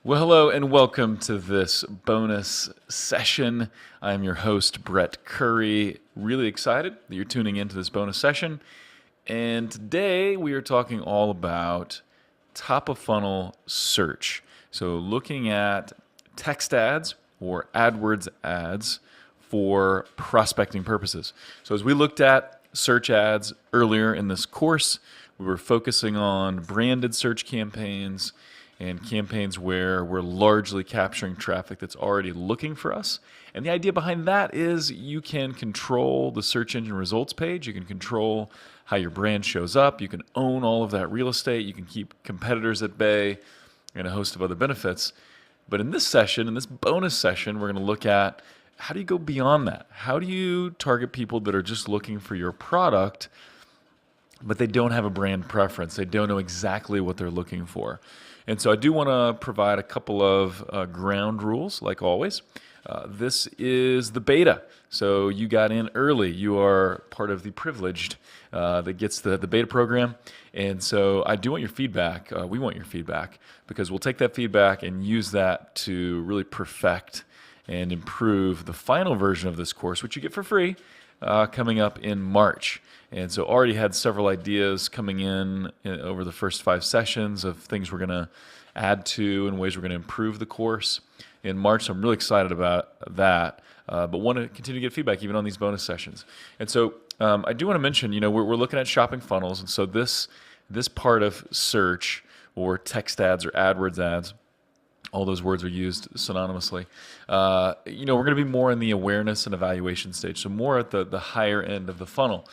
Well, hello and welcome to this bonus session. I'm your host, Brett Curry. Really excited that you're tuning into this bonus session. And today we are talking all about top of funnel search. So, looking at text ads or AdWords ads for prospecting purposes. So, as we looked at search ads earlier in this course, we were focusing on branded search campaigns and campaigns where we're largely capturing traffic that's already looking for us. And the idea behind that is you can control the search engine results page, you can control how your brand shows up, you can own all of that real estate, you can keep competitors at bay, and a host of other benefits. But in this session, in this bonus session, we're going to look at how do you go beyond that? How do you target people that are just looking for your product, but they don't have a brand preference? They don't know exactly what they're looking for. And so I do want to provide a couple of ground rules, like always. This is the beta. So you got in early. You are part of the privileged that gets the beta program. And so I do want your feedback. We want your feedback because we'll take that feedback and use that to really perfect and improve the final version of this course, which you get for free, coming up in March. And so already had several ideas coming in over the first 5 sessions of things we're going to add to and ways we're going to improve the course in March. So I'm really excited about that, but want to continue to get feedback even on these bonus sessions. And so I do want to mention, we're looking at shopping funnels. And so this part of search or text ads or AdWords ads, all those words are used synonymously. We're going to be more in the awareness and evaluation stage, so more at the higher end of the funnel.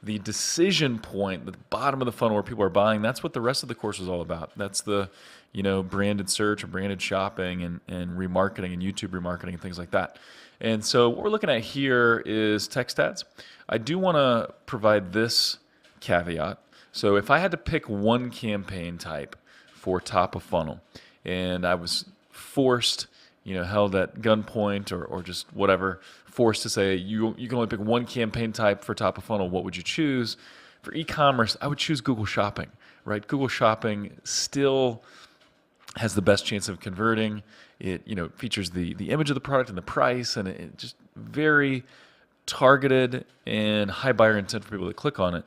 The decision point, the bottom of the funnel where people are buying, that's what the rest of the course is all about. That's the, branded search or branded shopping and remarketing and YouTube remarketing and things like that. And so what we're looking at here is text ads. I do want to provide this caveat. So if I had to pick one campaign type for top of funnel, and I was forced, held at gunpoint or just whatever, forced to say you can only pick one campaign type for top of funnel, what would you choose? For e-commerce, I would choose Google Shopping, right? Google Shopping still has the best chance of converting. It features the image of the product and the price, and it just very targeted and high buyer intent for people that click on it.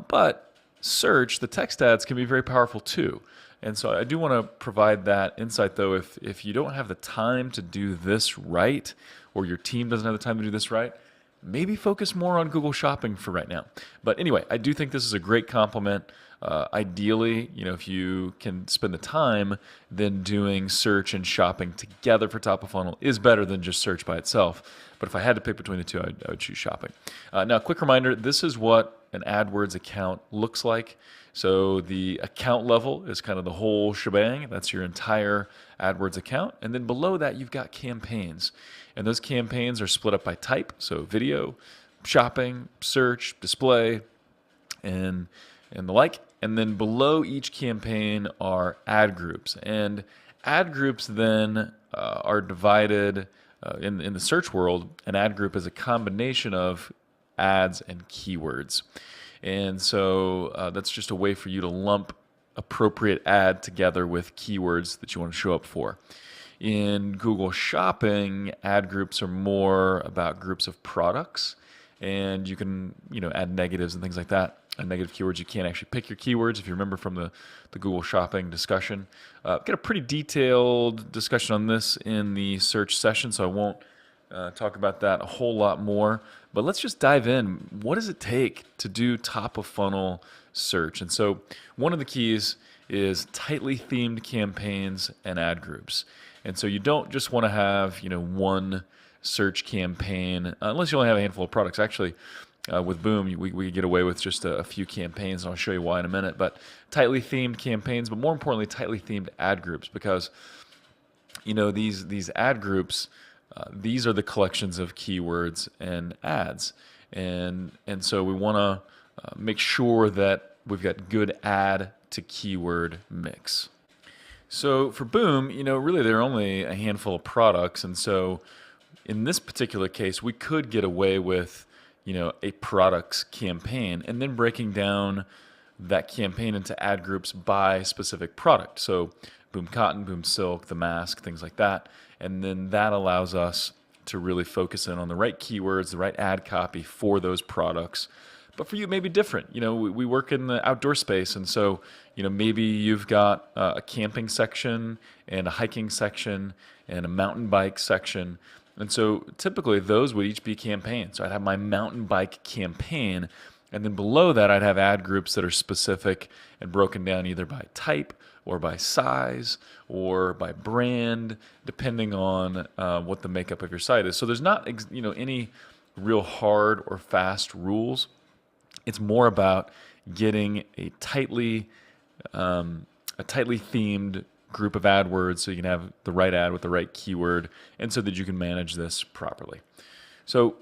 But search, the text ads can be very powerful too. And so I do want to provide that insight, though. If you don't have the time to do this right, or your team doesn't have the time to do this right, maybe focus more on Google Shopping for right now. But anyway, I do think this is a great complement. Ideally, if you can spend the time, then doing search and shopping together for top of funnel is better than just search by itself. But if I had to pick between the two, I would choose shopping. Now, quick reminder, this is what an AdWords account looks like. So the account level is kind of the whole shebang. That's your entire AdWords account. And then below that, you've got campaigns. And those campaigns are split up by type. So video, shopping, search, display, and the like. And then below each campaign are ad groups. And ad groups then are divided in the search world. An ad group is a combination of ads and keywords. And so that's just a way for you to lump appropriate ad together with keywords that you want to show up for. In Google Shopping, ad groups are more about groups of products, and you can add negatives and things like that. Negative keywords, you can't actually pick your keywords. If you remember from the Google Shopping discussion, got a pretty detailed discussion on this in the search session, so I won't talk about that a whole lot more. But let's just dive in. What does it take to do top of funnel search? And so one of the keys is tightly themed campaigns and ad groups. And so you don't just want to have one search campaign, unless you only have a handful of products. Actually, with Boom, we get away with just a few campaigns, and I'll show you why in a minute. But tightly themed campaigns, but more importantly, tightly themed ad groups, because these ad groups, these are the collections of keywords and ads, and so we want to make sure that we've got good ad to keyword mix. So for Boom, really there are only a handful of products, and so in this particular case, we could get away with a products campaign and then breaking down that campaign into ad groups by specific product. So Boom Cotton, Boom Silk, the mask, things like that. And then that allows us to really focus in on the right keywords, the right ad copy for those products. But for you, it may be different. We work in the outdoor space, and so maybe you've got a camping section and a hiking section and a mountain bike section. And so typically those would each be campaigns. So I'd have my mountain bike campaign, and then below that I'd have ad groups that are specific and broken down either by type or by size or by brand, depending on what the makeup of your site is. So there's not any real hard or fast rules. It's more about getting a tightly themed group of AdWords so you can have the right ad with the right keyword, and so that you can manage this properly. So,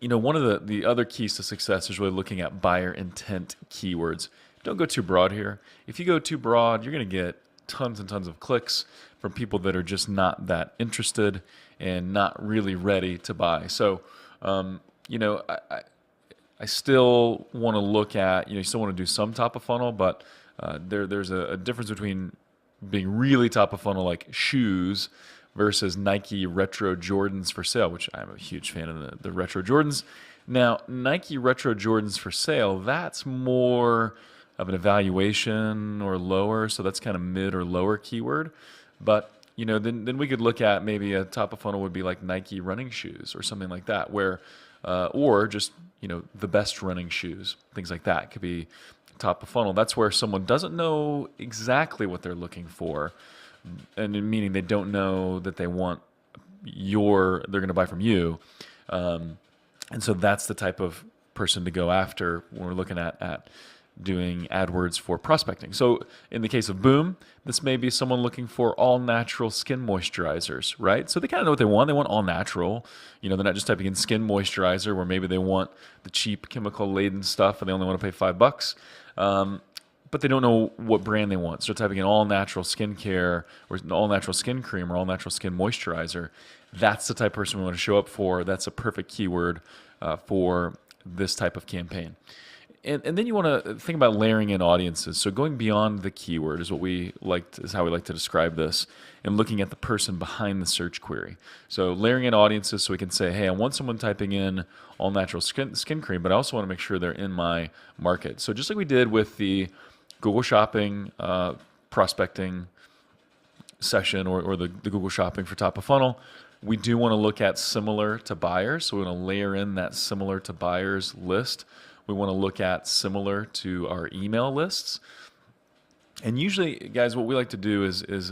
one of the other keys to success is really looking at buyer intent keywords. Don't go too broad here. If you go too broad, you're going to get tons and tons of clicks from people that are just not that interested and not really ready to buy. So, I still want to look at, you still want to do some top of funnel, but there's a difference between being really top of funnel like shoes versus Nike Retro Jordans for sale, which I'm a huge fan of the Retro Jordans. Now, Nike Retro Jordans for sale, that's more of an evaluation or lower, so that's kind of mid or lower keyword. But then we could look at maybe a top of funnel would be like Nike running shoes or something like that, where or just the best running shoes, things like that could be top of funnel. That's where someone doesn't know exactly what they're looking for, and meaning they don't know that they're going to buy from you, and so that's the type of person to go after when we're looking at doing AdWords for prospecting. So in the case of Boom, this may be someone looking for all natural skin moisturizers, right? So they kind of know what they want. They want all natural. They're not just typing in skin moisturizer where maybe they want the cheap chemical laden stuff and they only want to pay $5. But they don't know what brand they want. So they're typing in all natural skincare or all natural skin cream or all natural skin moisturizer. That's the type of person we want to show up for. That's a perfect keyword for this type of campaign. And then you want to think about layering in audiences. So going beyond the keyword is how we like to describe this, and looking at the person behind the search query. So layering in audiences so we can say, hey, I want someone typing in all natural skin cream, but I also want to make sure they're in my market. So just like we did with the Google Shopping prospecting session or the Google Shopping for top of funnel, we do want to look at similar to buyers. So we want to layer in that similar to buyers list. We want to look at similar to our email lists. And usually, guys, what we like to do is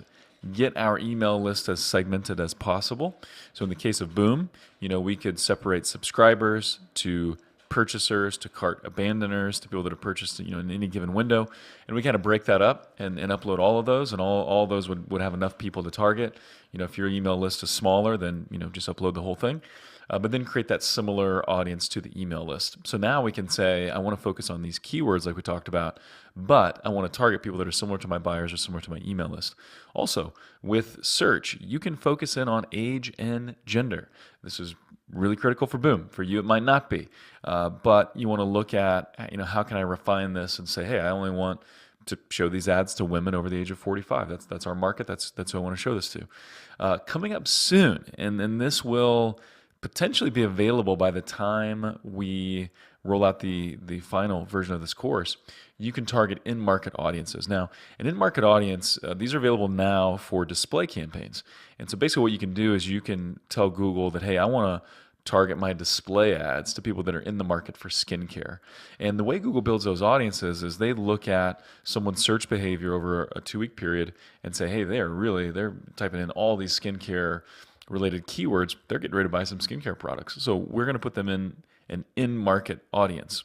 get our email list as segmented as possible. So in the case of Boom, we could separate subscribers to purchasers to cart abandoners to people that have purchased in any given window. And we kind of break that up and upload all of those, and all those would have enough people to target. If your email list is smaller, then just upload the whole thing. But then create that similar audience to the email list. So now we can say, I want to focus on these keywords like we talked about, but I want to target people that are similar to my buyers or similar to my email list. Also, with search, you can focus in on age and gender. This is really critical for Boom. For you, it might not be. But you want to look at, how can I refine this and say, hey, I only want to show these ads to women over the age of 45. That's our market. That's who I want to show this to. Coming up soon, and this will potentially be available by the time we roll out the final version of this course. You can target in-market audiences. Now, an in-market audience, these are available now for display campaigns. And so basically what you can do is you can tell Google that, hey, I want to target my display ads to people that are in the market for skincare. And the way Google builds those audiences is they look at someone's search behavior over a 2-week period and say, hey, they're typing in all these skincare related keywords, they're getting ready to buy some skincare products. So we're going to put them in an in-market audience.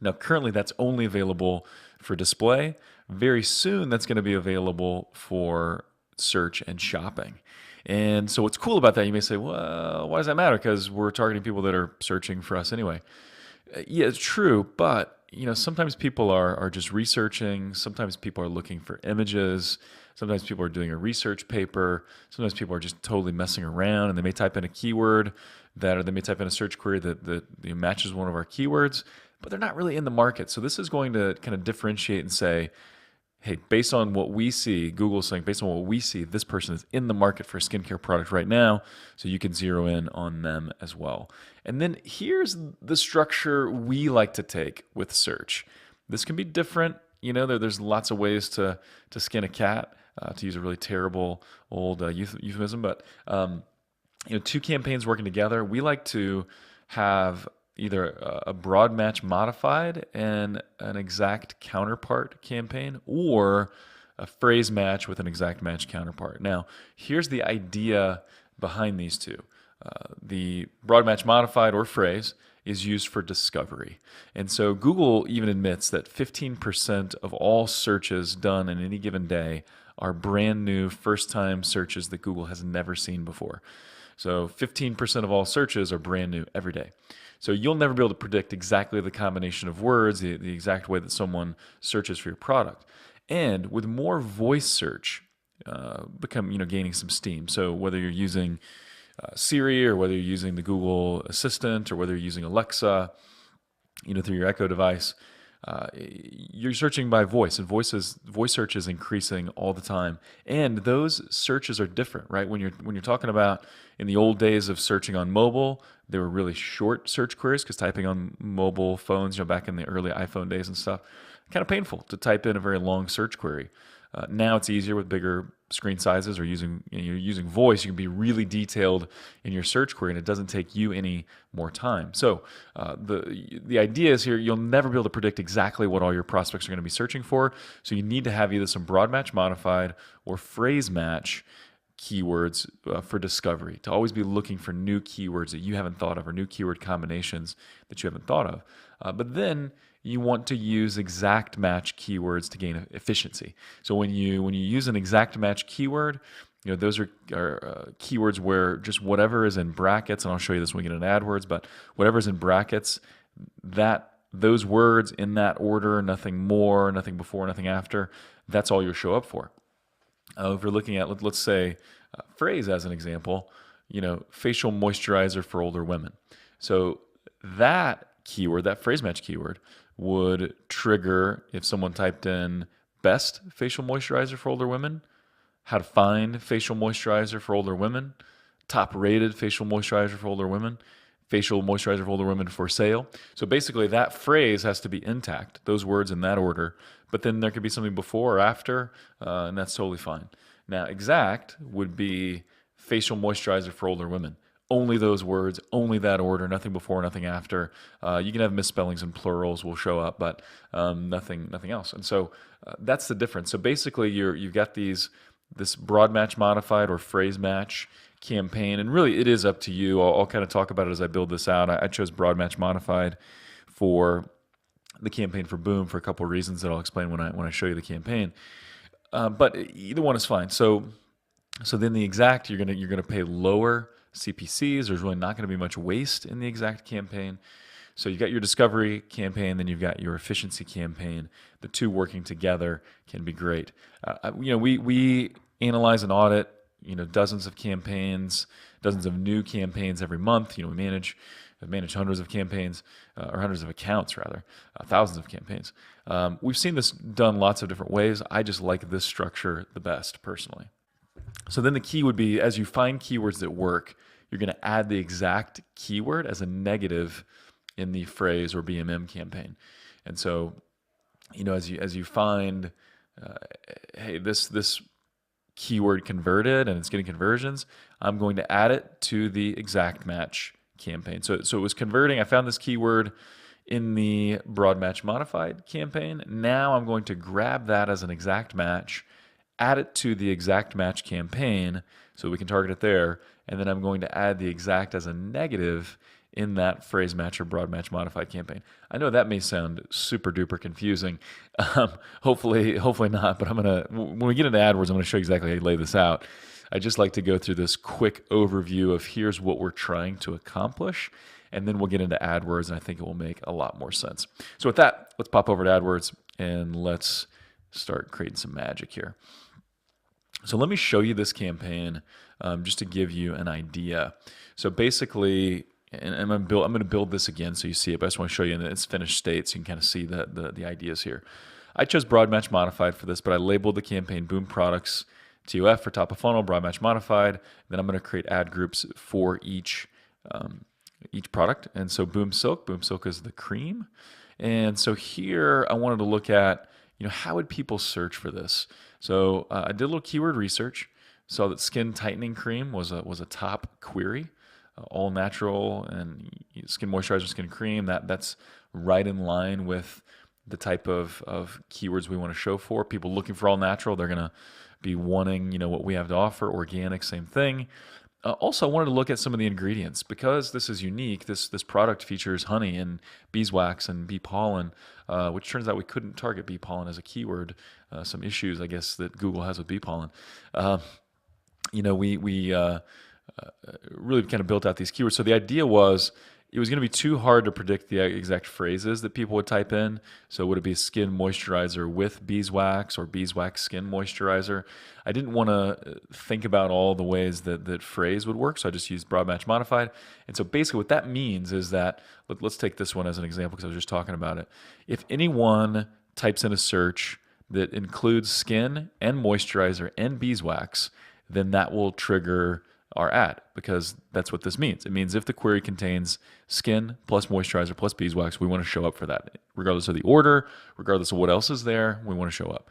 Now, currently that's only available for display. Very soon that's going to be available for search and shopping. And so what's cool about that, you may say, well, why does that matter? Because we're targeting people that are searching for us anyway. Yeah, it's true, but sometimes people are just researching. Sometimes people are looking for images. Sometimes people are doing a research paper. Sometimes people are just totally messing around, and they may type in a keyword or they may type in a search query that matches one of our keywords, but they're not really in the market. So this is going to kind of differentiate and say, hey, based on what we see, Google's saying, based on what we see, this person is in the market for a skincare product right now, so you can zero in on them as well. And then here's the structure we like to take with search. This can be different. There's lots of ways to skin a cat, to use a really terrible old euphemism, but two campaigns working together. We like to have either a broad match modified and an exact counterpart campaign, or a phrase match with an exact match counterpart. Now, here's the idea behind these two. The broad match modified or phrase is used for discovery. And so Google even admits that 15% of all searches done in any given day are brand new first-time searches that Google has never seen before. So 15% of all searches are brand new every day. So you'll never be able to predict exactly the combination of words, the exact way that someone searches for your product. And with more voice search gaining some steam. So whether you're using Siri, or whether you're using the Google Assistant, or whether you're using Alexa, through your Echo device, you're searching by voice, and voice search is increasing all the time. And those searches are different, right? When you're talking about in the old days of searching on mobile, they were really short search queries, because typing on mobile phones, back in the early iPhone days and stuff, kind of painful to type in a very long search query. Now it's easier with bigger screen sizes, or you're using voice. You can be really detailed in your search query, and it doesn't take you any more time. So the idea is here, you'll never be able to predict exactly what all your prospects are going to be searching for. So you need to have either some broad match modified or phrase match keywords for discovery, to always be looking for new keywords that you haven't thought of, or new keyword combinations that you haven't thought of. But then you want to use exact match keywords to gain efficiency. So when you use an exact match keyword, those are keywords where just whatever is in brackets, and I'll show you this when we get into AdWords, but whatever's in brackets, those words in that order, nothing more, nothing before, nothing after, that's all you'll show up for. If you're looking at, let's say, phrase as an example, facial moisturizer for older women. So that keyword, that phrase match keyword, would trigger if someone typed in best facial moisturizer for older women, how to find facial moisturizer for older women, top rated facial moisturizer for older women, facial moisturizer for older women for sale. So basically that phrase has to be intact, those words in that order, but then there could be something before or after, and that's totally fine. Now, exact would be facial moisturizer for older women. Only those words, only that order, nothing before, nothing after. You can have misspellings and plurals will show up, but nothing else. And so that's the difference. So basically, you've got this broad match modified or phrase match campaign, and really it is up to you. I'll kind of talk about it as I build this out. I chose broad match modified for the campaign for Boom for a couple of reasons that I'll explain when I show you the campaign. But either one is fine. So then the exact, you're gonna pay lower CPCs. There's really not going to be much waste in the exact campaign. So you've got your discovery campaign, then you've got your efficiency campaign. The two working together can be great. We analyze and audit dozens of campaigns, dozens of new campaigns every month. We manage hundreds of campaigns, or hundreds of accounts rather, thousands of campaigns. We've seen this done lots of different ways. I just like this structure the best personally. So then the key would be, as you find keywords that work, you're going to add the exact keyword as a negative in the phrase or BMM campaign. And so, as you find, hey, this keyword converted and it's getting conversions, I'm going to add it to the exact match campaign. So it was converting. I found this keyword in the broad match modified campaign. Now I'm going to grab that as an exact match, add it to the exact match campaign so we can target it there, and then I'm going to add the exact as a negative in that phrase match or broad match modified campaign. I know that may sound super duper confusing. Hopefully not, but when we get into AdWords, I'm going to show you exactly how you lay this out. I just like to go through this quick overview of here's what we're trying to accomplish, and then we'll get into AdWords, and I think it will make a lot more sense. So with that, let's pop over to AdWords, and let's start creating some magic here. So let me show you this campaign just to give you an idea. So basically, and I'm going to build this again so you see it, but I just want to show you in its finished state so you can kind of see the ideas here. I chose broad match modified for this, but I labeled the campaign Boom Products TOF for top of funnel, broad match modified. Then I'm going to create ad groups for each product. And so Boom Silk is the cream. And so here I wanted to look at, how would people search for this? So I did a little keyword research, saw that skin tightening cream was a top query. All natural and skin moisturizer, skin cream, that's right in line with the type of keywords we want to show for. People looking for all natural, they're going to be wanting, what we have to offer. Organic, same thing. Also, I wanted to look at some of the ingredients because this is unique. This product features honey and beeswax and bee pollen, which turns out we couldn't target bee pollen as a keyword. Some issues, I guess, that Google has with bee pollen. We really kind of built out these keywords. So the idea was it was going to be too hard to predict the exact phrases that people would type in. So would it be skin moisturizer with beeswax or beeswax skin moisturizer? I didn't want to think about all the ways that phrase would work, so I just used broad match modified. And so basically what that means is that, let's take this one as an example because I was just talking about it. If anyone types in a search that includes skin and moisturizer and beeswax, then that will trigger our ad because that's what this means. It means if the query contains skin plus moisturizer plus beeswax, we want to show up for that. Regardless of the order, regardless of what else is there, we want to show up.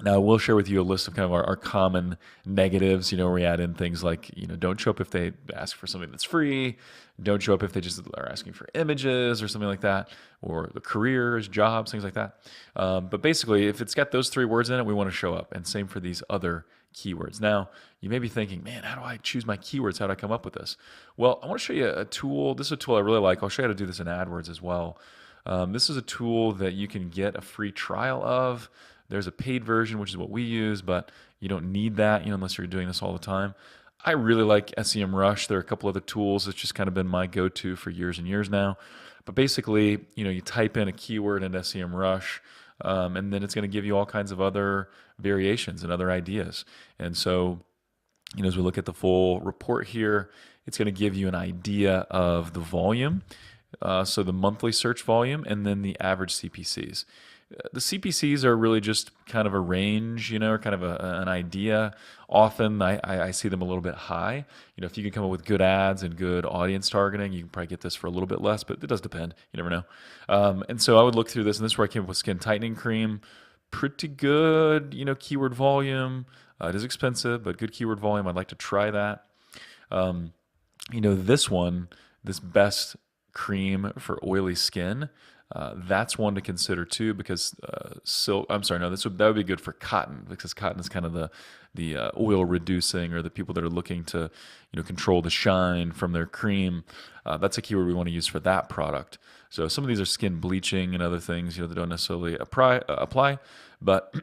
Now, we'll share with you a list of kind of our common negatives, where we add in things like, don't show up if they ask for something that's free, don't show up if they just are asking for images or something like that, or the careers, jobs, things like that. But basically, if it's got those 3 words in it, we want to show up. And same for these other keywords. Now, you may be thinking, man, how do I choose my keywords? How do I come up with this? Well, I want to show you a tool. This is a tool I really like. I'll show you how to do this in AdWords as well. This is a tool that you can get a free trial of. There's a paid version, which is what we use, but you don't need that, unless you're doing this all the time. I really like SEMrush. There are a couple other tools that's just kind of been my go-to for years and years now. But basically, you type in a keyword in SEMrush, and then it's going to give you all kinds of other variations and other ideas. And so, as we look at the full report here, it's going to give you an idea of the volume, so the monthly search volume, and then the average CPCs. The CPCs are really just kind of a range, or kind of an idea. Often I see them a little bit high. If you can come up with good ads and good audience targeting, you can probably get this for a little bit less, but it does depend. You never know. And so I would look through this, and this is where I came up with skin tightening cream. Pretty good, keyword volume. It is expensive, but good keyword volume. I'd like to try that. This one, this best cream for oily skin, that's one to consider too because that would be good for cotton because cotton is kind of the oil reducing or the people that are looking to control the shine from their cream. That's a keyword we want to use for that product. So some of these are skin bleaching and other things that don't necessarily apply, but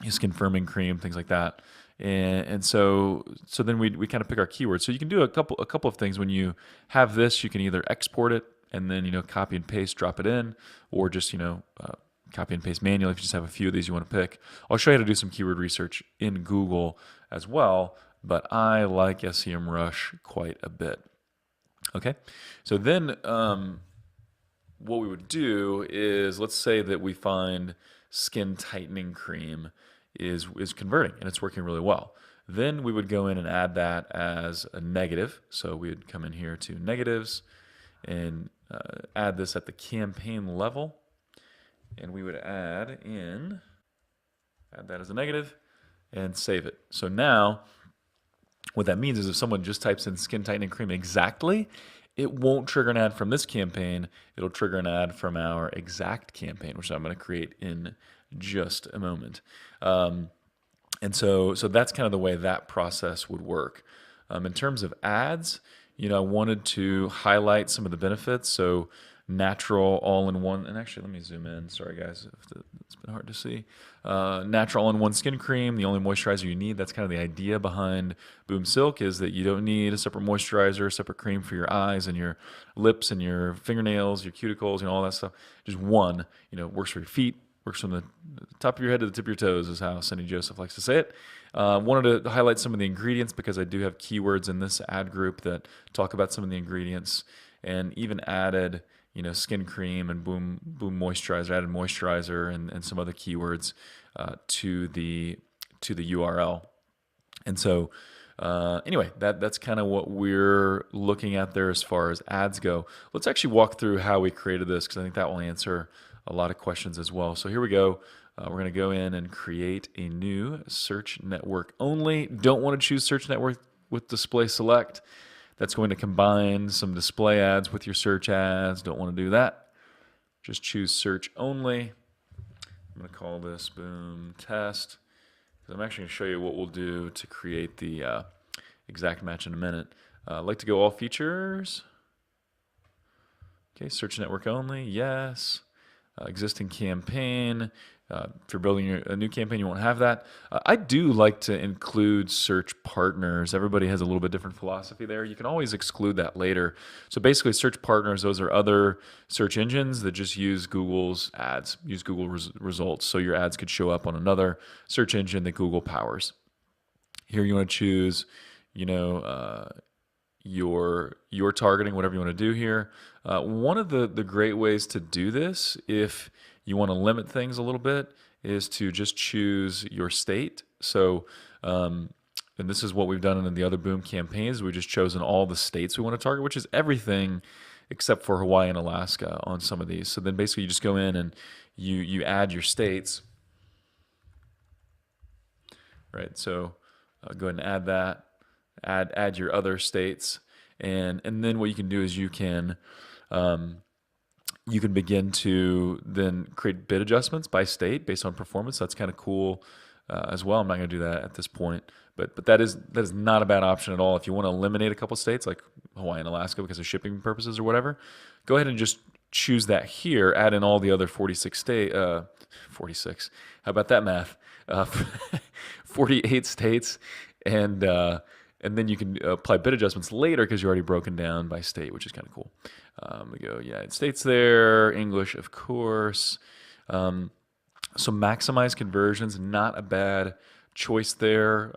skin firming cream, things like that. And so then we kind of pick our keywords. So you can do a couple of things. When you have this, you can either export it and then copy and paste, drop it in, or just copy and paste manually if you just have a few of these you want to pick. I'll show you how to do some keyword research in Google as well, but I like SEMrush quite a bit. Okay, so then what we would do is, let's say that we find skin tightening cream is converting and it's working really well. Then we would go in and add that as a negative. So we would come in here to negatives and add this at the campaign level. And we would add that as a negative and save it. So now what that means is if someone just types in skin tightening cream exactly, it won't trigger an ad from this campaign. It'll trigger an ad from our exact campaign, which I'm going to create in just a moment. And so that's kind of the way that process would work. In terms of ads, I wanted to highlight some of the benefits. So natural all-in-one, and actually let me zoom in. Sorry guys, it's been hard to see. Natural all-in-one skin cream, the only moisturizer you need. That's kind of the idea behind Boom Silk, is that you don't need a separate moisturizer, a separate cream for your eyes and your lips and your fingernails, your cuticles, all that stuff. Just one, works for your feet, works from the top of your head to the tip of your toes, is how Cindy Joseph likes to say it. Wanted to highlight some of the ingredients because I do have keywords in this ad group that talk about some of the ingredients, and even added skin cream and boom moisturizer, added moisturizer and some other keywords to the URL. And so anyway, that's kind of what we're looking at there as far as ads go. Let's actually walk through how we created this, because I think that will answer a lot of questions as well. So here we go. We're going to go in and create a new search network only. Don't want to choose search network with display select. That's going to combine some display ads with your search ads. Don't want to do that. Just choose search only. I'm going to call this boom test. I'm actually going to show you what we'll do to create the exact match in a minute. I'd like to go all features. Okay, search network only, yes. Existing campaign. If you're building a new campaign, you won't have that. I do like to include search partners. Everybody has a little bit different philosophy there. You can always exclude that later. So basically, search partners, those are other search engines that just use Google's ads, use Google results. So your ads could show up on another search engine that Google powers. Here you want to choose, your targeting, whatever you want to do here. One of the great ways to do this, if you want to limit things a little bit, is to just choose your state. So, and this is what we've done in the other Boom campaigns. We've just chosen all the states we want to target, which is everything except for Hawaii and Alaska on some of these. So then basically you just go in and you add your states. Right, so go ahead and add that. Add your other states, and then what you can do is you can begin to then create bid adjustments by state based on performance. That's kind of cool as well. I'm not going to do that at this point, but that is not a bad option at all. If you want to eliminate a couple states like Hawaii and Alaska because of shipping purposes or whatever, go ahead and just choose that here. Add in all the other 46 46. How about that math? 48 states, and then you can apply bid adjustments later because you're already broken down by state, which is kind of cool. We go United States there, English, of course. So maximize conversions, not a bad choice there.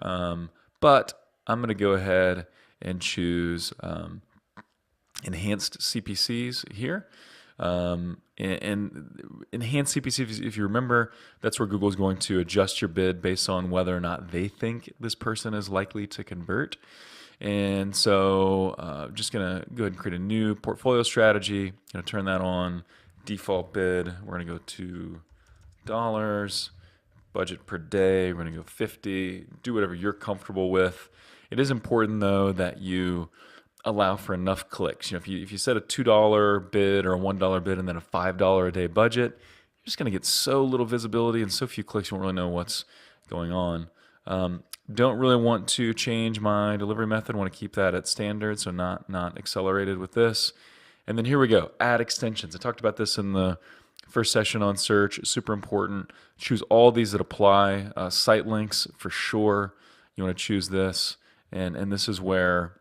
But I'm going to go ahead and choose enhanced CPCs here. And enhanced CPCs, if you remember, that's where Google is going to adjust your bid based on whether or not they think this person is likely to convert. And so just going to go ahead and create a new portfolio strategy. Going to turn that on. Default bid, we're going to go $2. Budget per day, we're going to go 50. Do whatever you're comfortable with. It is important, though, that you allow for enough clicks. If you set a $2 bid or a $1 bid and then a $5 a day budget, you're just going to get so little visibility and so few clicks you won't really know what's going on. Don't really want to change my delivery method. Want to keep that at standard, so not accelerated with this. And then here we go, add extensions. I talked about this in the first session on search. Super important. Choose all these that apply. Site links for sure. You want to choose this, and this is where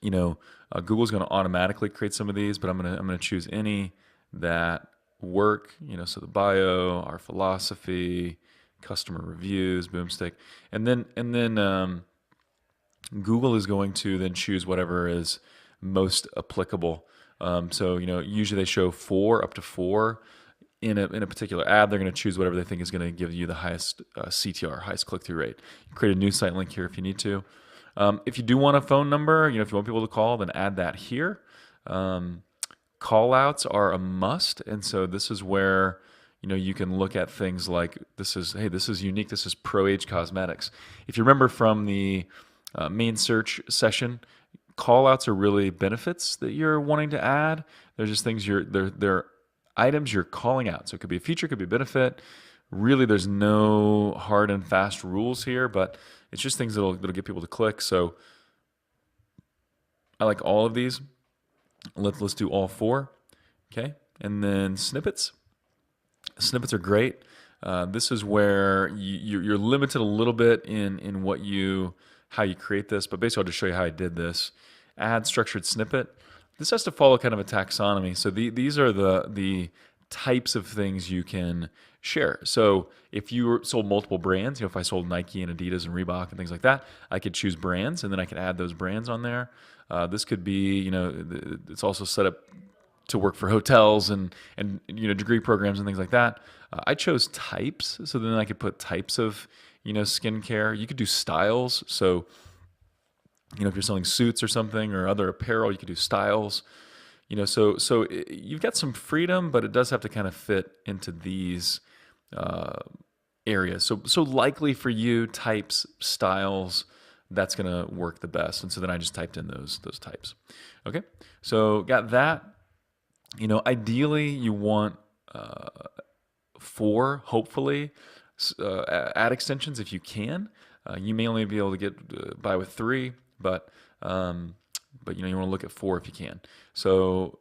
Google's going to automatically create some of these, but I'm going to choose any that work. So the bio, our philosophy, customer reviews, Boomstick, and then Google is going to then choose whatever is most applicable. So usually they show up to four in a particular ad. They're going to choose whatever they think is going to give you the highest CTR, highest click-through rate. Create a new site link here if you need to. If you do want a phone number, if you want people to call, then add that here. Call outs are a must, and so this is where you can look at things like this is unique. This is Pro Age Cosmetics. If you remember from the main search session, call outs are really benefits that you're wanting to add. They're just things they're items you're calling out. So it could be a feature, it could be a benefit. Really, there's no hard and fast rules here, but it's just things that'll get people to click. So I like all of these. Let's do all four. Okay, and then snippets. Snippets are great. This is where you're limited a little bit in how you create this, but basically I'll just show you how I did this. Add structured snippet. This has to follow kind of a taxonomy. So these are the types of things you can share. So if you sold multiple brands, if I sold Nike and Adidas and Reebok and things like that, I could choose brands and then I could add those brands on there. This could be, it's also set up to work for hotels and degree programs and things like that. I chose types, so then I could put types of skincare. You could do styles, so if you're selling suits or something or other apparel, you could do styles. You've got some freedom, but it does have to kind of fit into these areas. So likely for you, types, styles, that's going to work the best. And so then I just typed in those types. Okay, so got that. Ideally you want 4, hopefully, ad extensions if you can. You may only be able to get by with 3, but you want to look at 4 if you can. So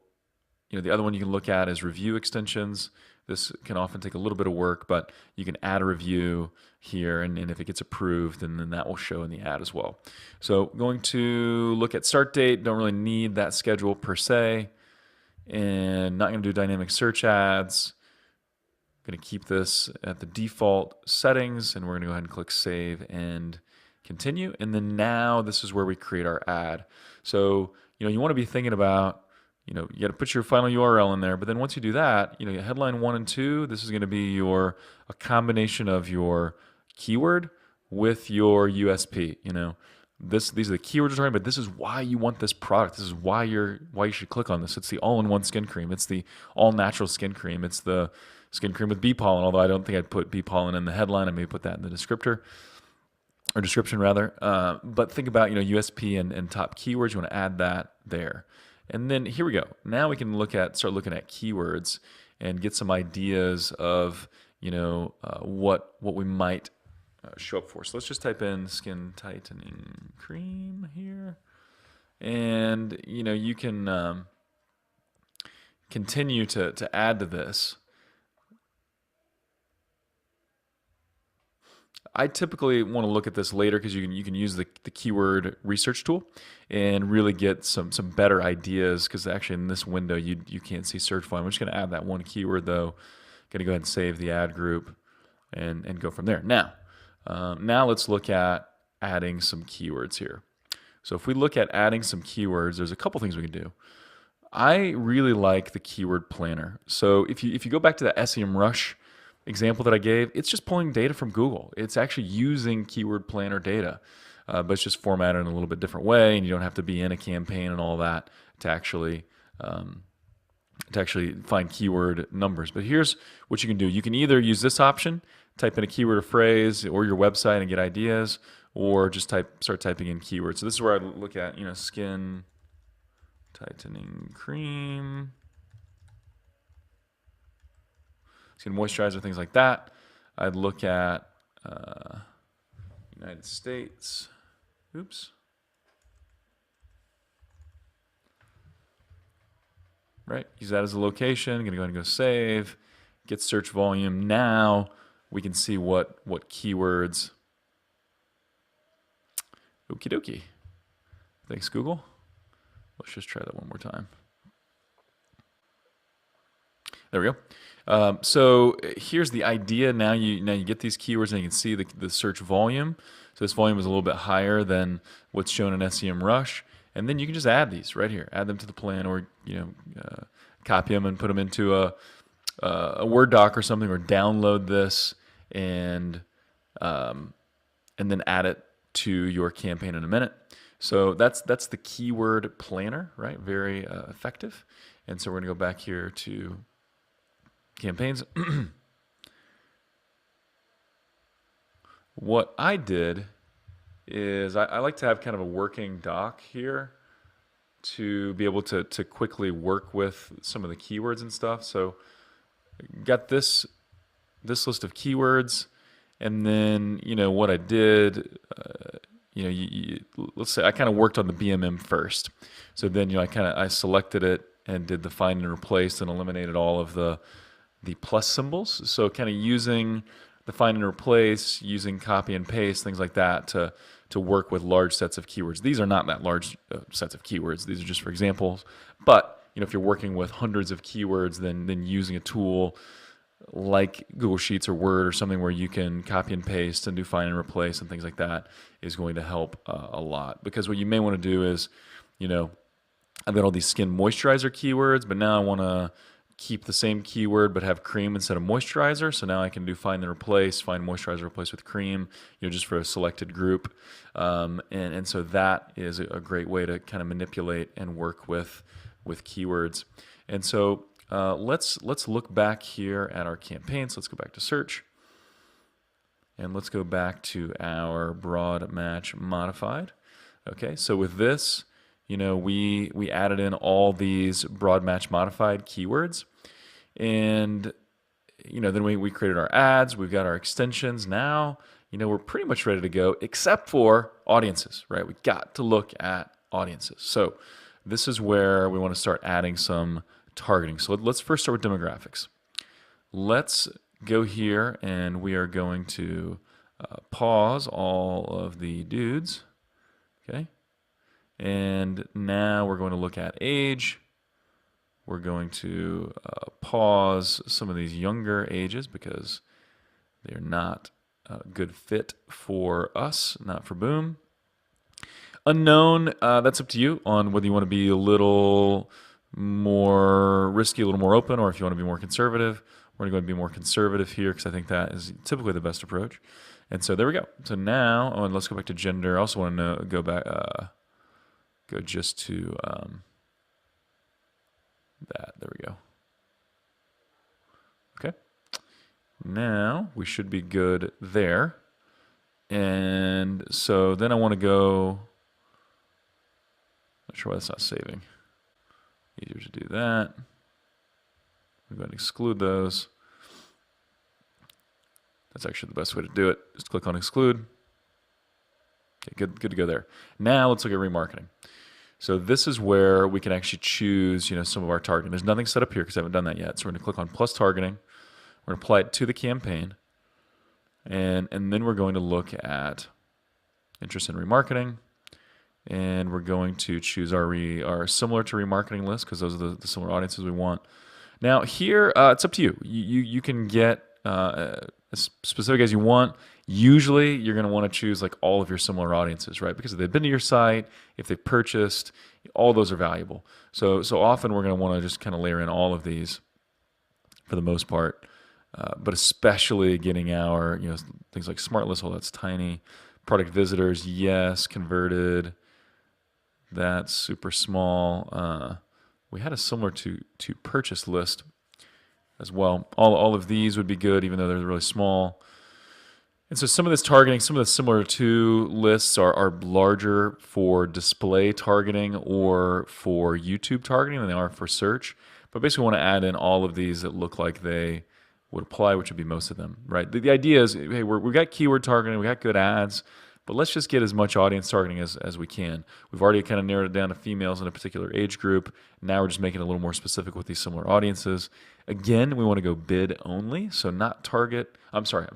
the other one you can look at is review extensions. This can often take a little bit of work, but you can add a review here, and if it gets approved, then that will show in the ad as well. So going to look at start date. Don't really need that schedule per se, and not going to do dynamic search ads. Going to keep this at the default settings, and we're going to go ahead and click save and continue. And then now this is where we create our ad. So you want to be thinking about you got to put your final URL in there, but then once you do that, headline 1 and 2, this is going to be a combination of your keyword with your USP. These are the keywords we're talking about. This is why you want this product. This is why you should click on this. It's the all-in-one skin cream. It's the all-natural skin cream. It's the skin cream with bee pollen, although I don't think I'd put bee pollen in the headline. I may put that in the description rather. But think about USP and top keywords. You want to add that there. And then here we go. Now we can start looking at keywords and get some ideas of what we might show up for. So let's just type in skin tightening cream here, and you can continue to add to this. I typically want to look at this later because you can use the keyword research tool and really get some better ideas, because actually in this window you can't see search volume. I'm just going to add that one keyword though. Going to go ahead and save the ad group and go from there. Now let's look at adding some keywords here. So if we look at adding some keywords, there's a couple things we can do. I really like the keyword planner. So if you go back to that SEMrush example that I gave, it's just pulling data from Google. It's actually using keyword planner data, but it's just formatted in a little bit different way, and you don't have to be in a campaign and all that to actually find keyword numbers. But here's what you can do. You can either use this option, type in a keyword or phrase, or your website and get ideas, or just start typing in keywords. So this is where I look at skin tightening cream, skin moisturizer, things like that. I'd look at United States. Oops. Right, use that as a location. I'm gonna go ahead and go save, get search volume. Now we can see what keywords. Okie dokie. Thanks, Google. Let's just try that one more time. There we go. So here's the idea. Now you get these keywords and you can see the search volume. So this volume is a little bit higher than what's shown in SEMrush. And then you can just add these right here. Add them to the plan, or copy them and put them into a Word doc or something, or download this and then add it to your campaign in a minute. So that's the keyword planner, right? Very effective. And so we're gonna go back here to campaigns. What I did is I like to have kind of a working doc here to be able to quickly work with some of the keywords and stuff. So got this list of keywords, and then what I did, let's say I kind of worked on the BMM first. So then I selected it and did the find and replace and eliminated all of the plus symbols. So kind of using the find and replace, using copy and paste, things like that to work with large sets of keywords. These are not that large sets of keywords. These are just for examples. But if you're working with hundreds of keywords, then using a tool like Google Sheets or Word or something where you can copy and paste and do find and replace and things like that is going to help a lot. Because what you may want to do is, I've got all these skin moisturizer keywords, but now I want to keep the same keyword but have cream instead of moisturizer. So now I can do find and replace, find moisturizer, replace with cream, just for a selected group. And so that is a great way to kind of manipulate and work with keywords. And so let's look back here at our campaigns. Let's go back to search. And let's go back to our broad match modified. Okay, so with this, we added in all these broad match modified keywords, and then we created our ads. We've got our extensions. Now, we're pretty much ready to go, except for audiences, right? We got to look at audiences. So this is where we want to start adding some targeting. So let's first start with demographics. Let's go here, and we are going to pause all of the dudes. Okay. And now we're going to look at age. We're going to pause some of these younger ages because they're not a good fit for us, not for Boom. Unknown, that's up to you on whether you want to be a little more risky, a little more open, or if you want to be more conservative. We're going to be more conservative here because I think that is typically the best approach. And so there we go. So now, and let's go back to gender. I also want to go back, go just to that. There we go. Okay. Now we should be good there. And so then I want to go, not sure why that's not saving. Easier to do that. I'm going to exclude those. That's actually the best way to do it. Just click on exclude. Okay, good to go there. Now let's look at remarketing. So this is where we can actually choose, some of our targeting. There's nothing set up here because I haven't done that yet. So we're going to click on plus targeting. We're going to apply it to the campaign. And then we're going to look at interest in remarketing. And we're going to choose our similar to remarketing list because those are the similar audiences we want. Now here, it's up to you. You can get as specific as you want. Usually you're going to want to choose like all of your similar audiences, right? Because if they've been to your site, if they've purchased, all those are valuable. So often we're going to want to just kind of layer in all of these for the most part. But especially getting our, things like smart list, that's tiny. Product visitors, yes. Converted, that's super small. We had a similar to purchase list as well. All of these would be good, even though they're really small. And so some of this targeting, some of the similar to lists are larger for display targeting or for YouTube targeting than they are for search. But basically we want to add in all of these that look like they would apply, which would be most of them, right? The idea is, hey, we've got keyword targeting, we got good ads, but let's just get as much audience targeting as we can. We've already kind of narrowed it down to females in a particular age group. Now we're just making it a little more specific with these similar audiences. Again, we want to go bid only, so not target. I'm sorry.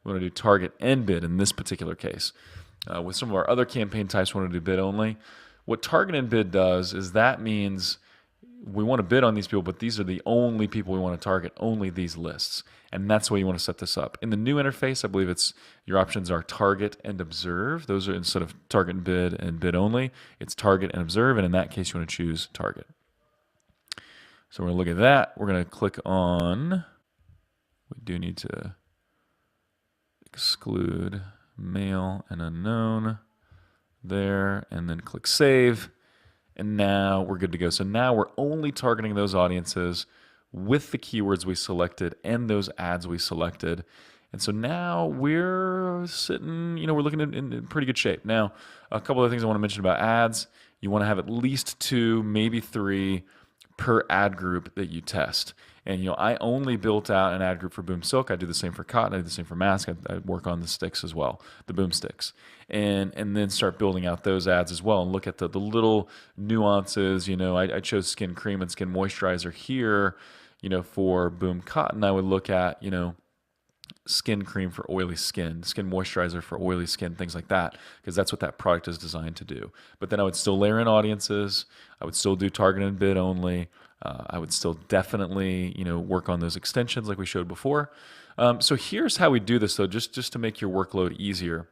We want to do target and bid in this particular case. With some of our other campaign types, we want to do bid only. What target and bid does is that means we want to bid on these people, but these are the only people we want to target, only these lists. And that's the way you want to set this up. In the new interface, I believe your options are target and observe. Those are instead of target and bid only, it's target and observe. And in that case, you want to choose target. So we're going to look at that. We're going to click on, we do need to exclude male and unknown there, and then click save. And now we're good to go. So now we're only targeting those audiences with the keywords we selected and those ads we selected. And so now we're sitting, we're looking in pretty good shape. Now, a couple of things I want to mention about ads. You want to have at least 2, maybe 3 per ad group that you test. And I only built out an ad group for Boom Silk. I do the same for cotton. I do the same for mask. I work on the sticks as well, the Boom sticks, and then start building out those ads as well and look at the little nuances. I chose skin cream and skin moisturizer here. For Boom Cotton, I would look at skin cream for oily skin moisturizer for oily skin, things like that, because that's what that product is designed to do. But then I would still layer in audiences. I would still do target and bid only. I would still definitely, work on those extensions like we showed before. So here's how we do this, though, just to make your workload easier.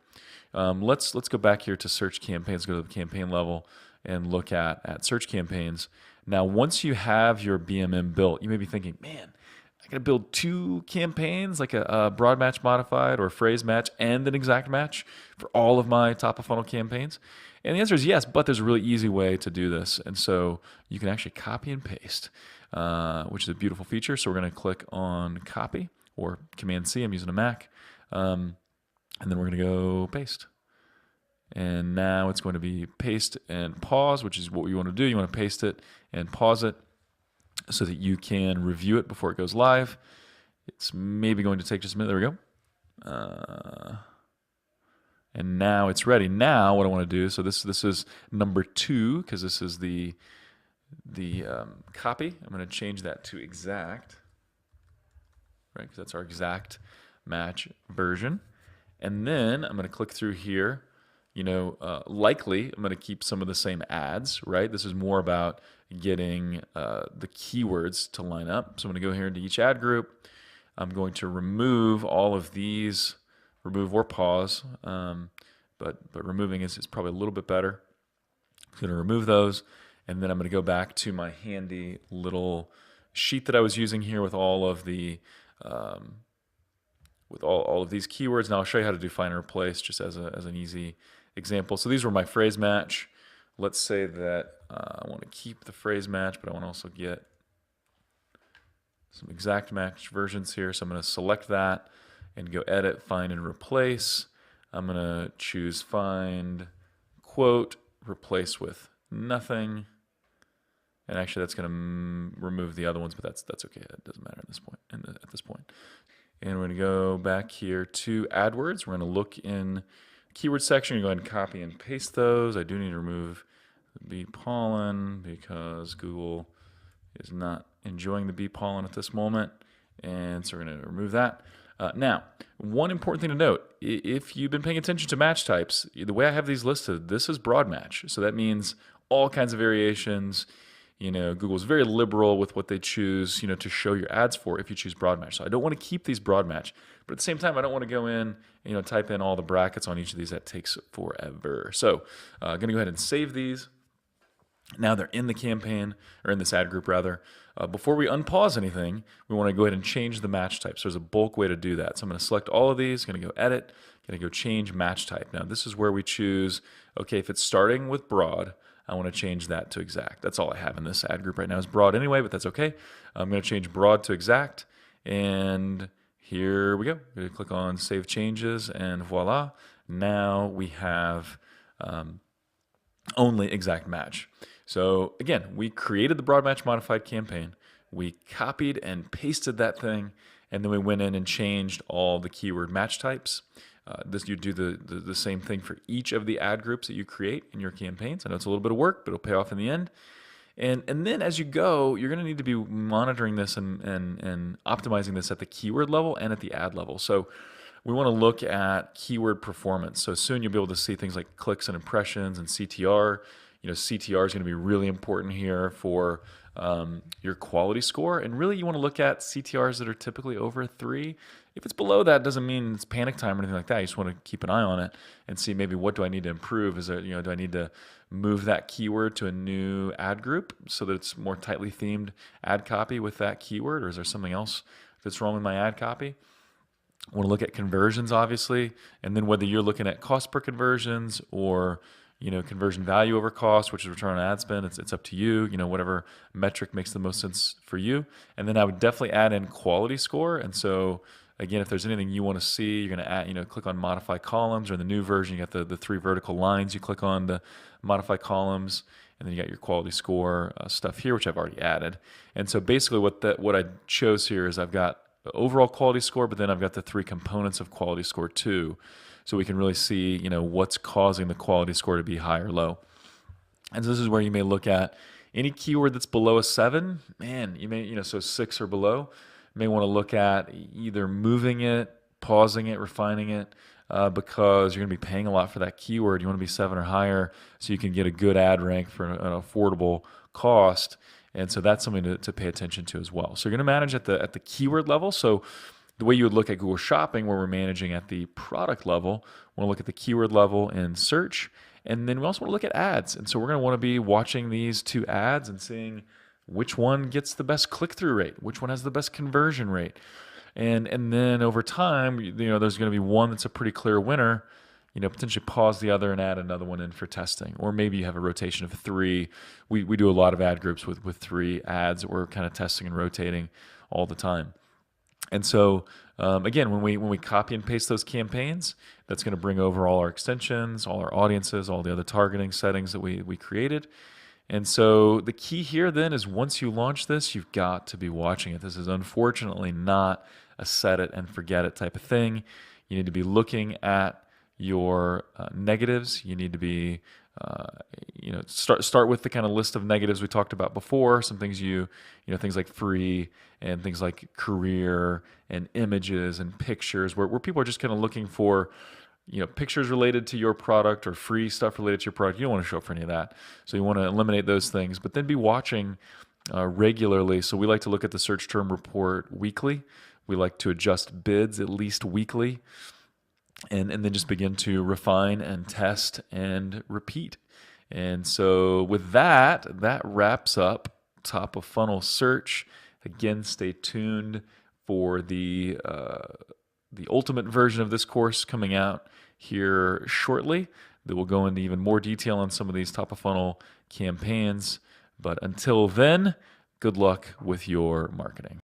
Let's go back here to search campaigns, go to the campaign level, and look at search campaigns. Now, once you have your BMM built, you may be thinking, man, I got to build 2 campaigns, like a broad match modified or a phrase match and an exact match for all of my top of funnel campaigns. And the answer is yes, but there's a really easy way to do this. And so you can actually copy and paste, which is a beautiful feature. So we're going to click on copy or Command C. I'm using a Mac. And then we're going to go paste. And now it's going to be paste and pause, which is what you want to do. You want to paste it and pause it so that you can review it before it goes live. It's maybe going to take just a minute. There we go. And now it's ready. Now what I want to do, so this is number 2, because this is the copy. I'm going to change that to exact, right? Because that's our exact match version. And then I'm going to click through here. Likely I'm going to keep some of the same ads, right? This is more about getting the keywords to line up. So I'm going to go here into each ad group. I'm going to remove all of these, remove or pause, but removing is probably a little bit better. I'm going to remove those, and then I'm going to go back to my handy little sheet that I was using here with all of the with all of these keywords. Now I'll show you how to do find and replace just as an easy example. So these were my phrase match. Let's say that I want to keep the phrase match, but I want to also get some exact match versions here. So I'm going to select that and go edit, find, and replace. I'm going to choose find, quote, replace with nothing. And actually that's going to remove the other ones, but that's okay. It doesn't matter at this point. And we're going to go back here to AdWords. We're going to look in keyword section. You go ahead and copy and paste those. I do need to remove the bee pollen because Google is not enjoying the bee pollen at this moment. And so we're going to remove that. Now, one important thing to note, if you've been paying attention to match types, the way I have these listed, this is broad match. So that means all kinds of variations. Google's very liberal with what they choose, to show your ads for if you choose broad match. So I don't want to keep these broad match, but at the same time, I don't want to go in, type in all the brackets on each of these. That takes forever. So I'm going to go ahead and save these. Now they're in the campaign, or in this ad group rather. Before we unpause anything, we want to go ahead and change the match type. So there's a bulk way to do that. So I'm going to select all of these, going to go edit, going to go change match type. Now this is where we choose, okay, if it's starting with broad, I want to change that to exact. That's all I have in this ad group right now is broad anyway, but that's okay. I'm going to change broad to exact, and here we go. I'm going to click on Save Changes, and voila. Now we have only exact match. So again, we created the broad match modified campaign. We copied and pasted that thing, and then we went in and changed all the keyword match types. You do the same thing for each of the ad groups that you create in your campaigns. I know it's a little bit of work, but it'll pay off in the end. And then as you go, you're going to need to be monitoring this and optimizing this at the keyword level and at the ad level. So we want to look at keyword performance. So soon you'll be able to see things like clicks and impressions and CTR. CTR is going to be really important here for your quality score. And really you want to look at CTRs that are typically over 3. If it's below that, doesn't mean it's panic time or anything like that. You just want to keep an eye on it and see maybe what do I need to improve. Is there, do I need to move that keyword to a new ad group so that it's more tightly themed ad copy with that keyword, or is there something else that's wrong with my ad copy? I want to look at conversions, obviously, and then whether you're looking at cost per conversions or conversion value over cost, which is return on ad spend. It's up to you, whatever metric makes the most sense for you. And then I would definitely add in quality score. And so again, if there's anything you want to see, you're going to add, click on modify columns, or in the new version, you got the 3 vertical lines. You click on the modify columns, and then you got your quality score stuff here, which I've already added. And so basically what I chose here is I've got the overall quality score, but then I've got the 3 components of quality score too. So we can really see, what's causing the quality score to be high or low. And so this is where you may look at any keyword that's below a 7. Man, you may, so 6 or below, you may want to look at either moving it, pausing it, refining it, because you're going to be paying a lot for that keyword. You want to be 7 or higher so you can get a good ad rank for an affordable cost. And so that's something to pay attention to as well. So you're going to manage at the keyword level. So the way you would look at Google Shopping, where we're managing at the product level, we want to look at the keyword level in search, and then we also want to look at ads. And so we're going to want to be watching these two ads and seeing which one gets the best click-through rate, which one has the best conversion rate. And then over time, there's going to be one that's a pretty clear winner. Potentially pause the other and add another one in for testing. Or maybe you have a rotation of 3. We do a lot of ad groups with 3 ads that we're kind of testing and rotating all the time. And so, again, when we copy and paste those campaigns, that's going to bring over all our extensions, all our audiences, all the other targeting settings that we created. And so the key here then is once you launch this, you've got to be watching it. This is unfortunately not a set it and forget it type of thing. You need to be looking at your negatives. You need to be, start with the kind of list of negatives we talked about before. Some things things like free and things like career and images and pictures, where people are just kind of looking for, pictures related to your product or free stuff related to your product. You don't want to show up for any of that. So you want to eliminate those things, but then be watching regularly. So we like to look at the search term report weekly. We like to adjust bids at least weekly. And then just begin to refine and test and repeat. And so with that wraps up top of funnel search. Again, stay tuned for the ultimate version of this course coming out here shortly that will go into even more detail on some of these top of funnel campaigns. But until then, good luck with your marketing.